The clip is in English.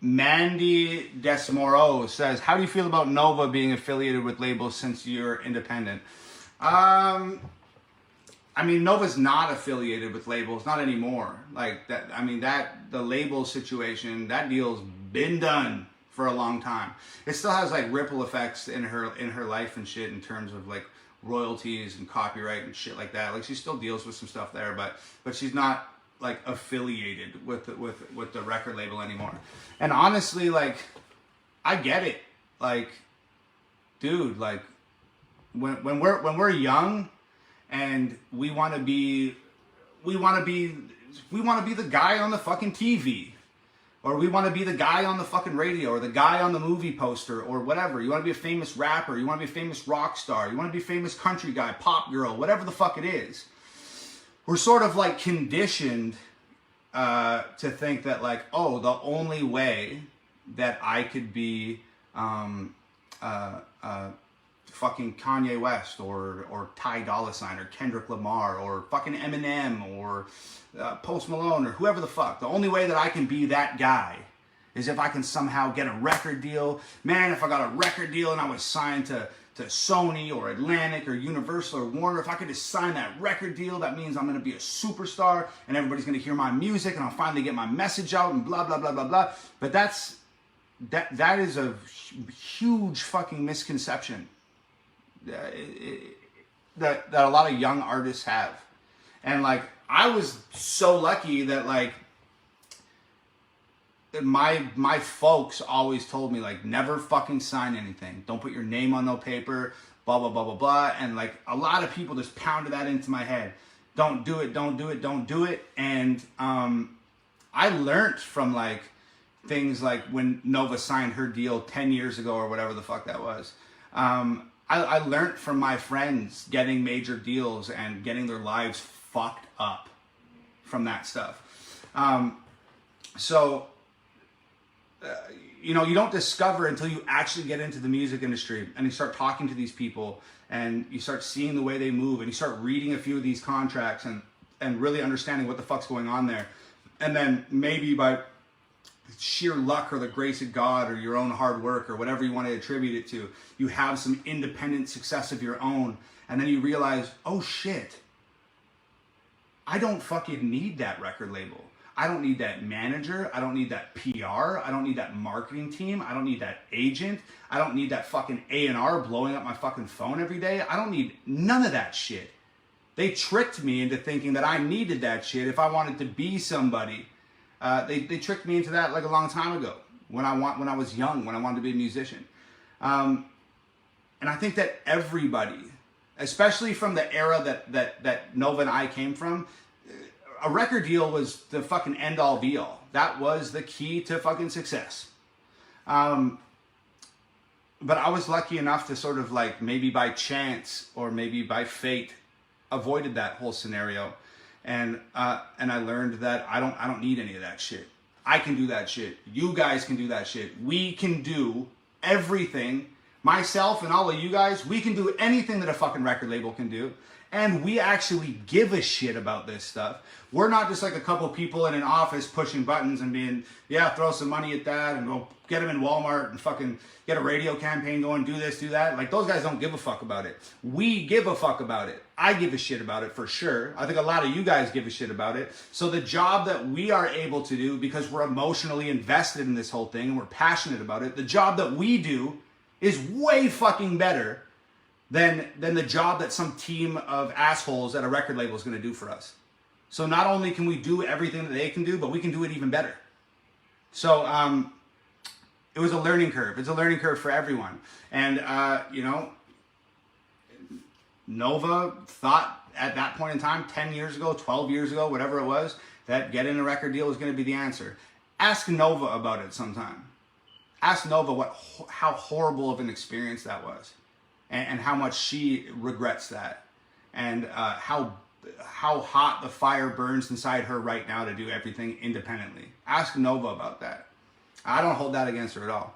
Mandy Desmoro says, how do you feel about Nova being affiliated with labels since you're independent? I mean, Nova's not affiliated with labels, not anymore. Like that, I mean, the label situation, that deal's been done for a long time. It still has like ripple effects in her life and shit in terms of like royalties and copyright and shit like that. Like she still deals with some stuff there, but she's not like affiliated with the record label anymore. And honestly, like I get it. Like, dude, like when we're young and we want to be the guy on the fucking TV, or we want to be the guy on the fucking radio, or the guy on the movie poster, or whatever. You want to be a famous rapper, you want to be a famous rock star, you want to be a famous country guy, pop girl, whatever the fuck it is. We're sort of like conditioned to think that like, oh, the only way that I could be fucking Kanye West or Ty Dolla $ign or Kendrick Lamar or fucking Eminem or Post Malone or whoever the fuck. The only way that I can be that guy is if I can somehow get a record deal. Man, if I got a record deal and I was signed to Sony or Atlantic or Universal or Warner, if I could just sign that record deal, that means I'm going to be a superstar and everybody's going to hear my music and I'll finally get my message out and blah, blah, blah, blah, blah. But that is a huge fucking misconception that a lot of young artists have. And like, I was so lucky that like my folks always told me like, never fucking sign anything, don't put your name on no paper, blah blah blah blah blah. And like a lot of people just pounded that into my head, don't do it, don't do it, don't do it. And I learned from like things like when Nova signed her deal 10 years ago or whatever the fuck that was. I learned from my friends getting major deals and getting their lives fucked up from that stuff. You know, you don't discover until you actually get into the music industry and you start talking to these people and you start seeing the way they move and you start reading a few of these contracts and really understanding what the fuck's going on there. And then maybe by sheer luck or the grace of God or your own hard work or whatever you want to attribute it to, you have some independent success of your own, and then you realize, oh shit, I don't fucking need that record label. I don't need that manager. I don't need that PR. I don't need that marketing team. I don't need that agent. I don't need that fucking A&R blowing up my fucking phone every day. I don't need none of that shit. They tricked me into thinking that I needed that shit if I wanted to be somebody. They tricked me into that like a long time ago when I was young, when I wanted to be a musician. And I think that everybody, especially from the era that Nova and I came from, a record deal was the fucking end all be all. That was the key to fucking success. But I was lucky enough to sort of like maybe by chance or maybe by fate avoided that whole scenario. And I learned that I don't need any of that shit. I can do that shit. You guys can do that shit. We can do everything. Myself and all of you guys, we can do anything that a fucking record label can do. And we actually give a shit about this stuff. We're not just like a couple people in an office pushing buttons and being, yeah, throw some money at that and go get them in Walmart and fucking get a radio campaign going, do this, do that. Like, those guys don't give a fuck about it. We give a fuck about it. I give a shit about it for sure. I think a lot of you guys give a shit about it. So the job that we are able to do, because we're emotionally invested in this whole thing and we're passionate about it, the job that we do is way fucking better than the job that some team of assholes at a record label is going to do for us. So not only can we do everything that they can do, but we can do it even better. So it was a learning curve. It's a learning curve for everyone. And, you know, Nova thought at that point in time, 10 years ago, 12 years ago, whatever it was, that getting a record deal was going to be the answer. Ask Nova about it sometime. Ask Nova how horrible of an experience that was. And how much she regrets that, and how hot the fire burns inside her right now to do everything independently. Ask Nova about that. I don't hold that against her at all.